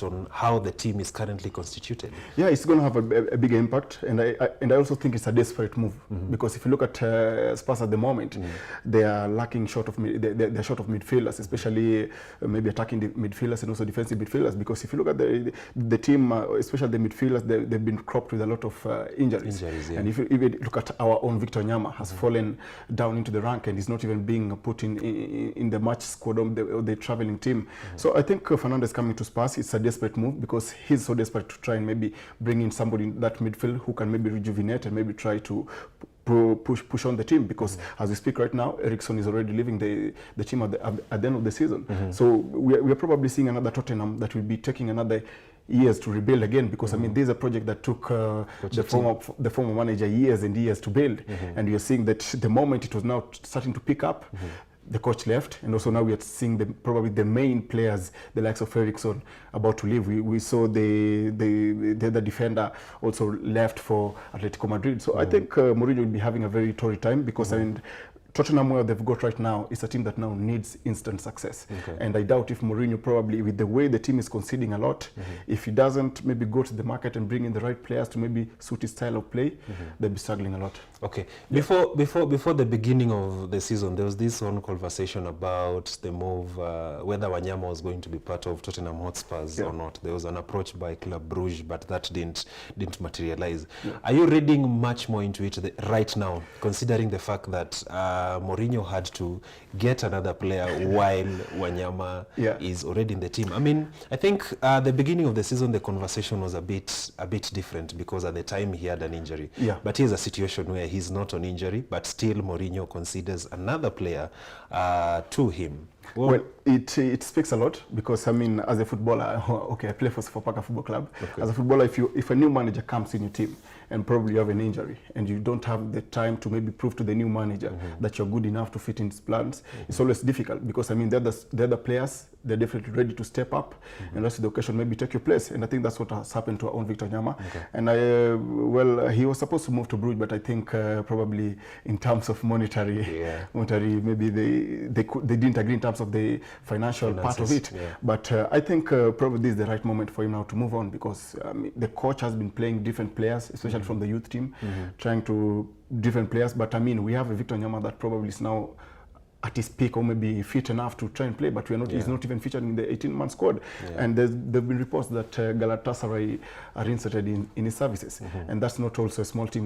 on how the team is currently constituted? Yeah, it's going to have a big impact, and I also think it's a desperate move, because if you look at Spurs at the moment, they are lacking short of they're short of midfielders, especially maybe attacking the midfielders and also defensive midfielders. Because if you look at the team, especially the midfielders, they've been cropped with a lot of injuries. Yeah. And if you even look at our own Victor Nyama, has fallen down into the rank and is not even being put in the match squad of the traveling team. So I think Fernandes coming to Spurs, it's a desperate move, because he's so desperate to try and maybe bring in somebody in that midfield who can maybe rejuvenate and maybe try to push on the team, because as we speak right now, Eriksson is already leaving the team at the end of the season. So we're probably seeing another Tottenham that will be taking another years to rebuild again, because I mean, this is a project that took the former manager years and years to build, and you're seeing that the moment it was now starting to pick up, the coach left, and also now we are seeing probably the main players, the likes of Eriksson, about to leave. We saw the other defender also left for Atletico Madrid. So I think Mourinho will be having a very torrid time, because I mean, Tottenham, where they've got right now, is a team that now needs instant success. And I doubt if Mourinho, probably with the way the team is conceding a lot, if he doesn't maybe go to the market and bring in the right players to maybe suit his style of play, they'll be struggling a lot. Okay. Before the beginning of the season, there was this one conversation about the move, whether Wanyama was going to be part of Tottenham Hotspurs or not. There was an approach by Club Brugge, but that didn't materialize. Are you reading much more into it right now, considering the fact that Mourinho had to get another player while Wanyama is already in the team? I mean, I think the beginning of the season, the conversation was a bit different, because at the time he had an injury. But here's a situation where he's not on injury, but still Mourinho considers another player to him. Well, it speaks a lot, because I mean, as a footballer, okay, I play for Sofapaka Football Club. As a footballer, if a new manager comes in your team and probably you have an injury and you don't have the time to maybe prove to the new manager that you're good enough to fit in his plans, it's always difficult, because I mean, the other players, they're definitely ready to step up and that's the occasion maybe take your place. And I think that's what has happened to our own Victor Nyama. And well, he was supposed to move to Brugge, but I think probably in terms of monetary, maybe they didn't agree in terms of the financial part of it. But I think probably this is the right moment for him now to move on, because the coach has been playing different players, especially from the youth team, trying to different players. But I mean, we have a Victor Nyama that probably is now at his peak, or maybe fit enough to try and play, but he's not even featured in the 18-man squad. And there's been reports that Galatasaray are interested in his services, and that's not also a small team.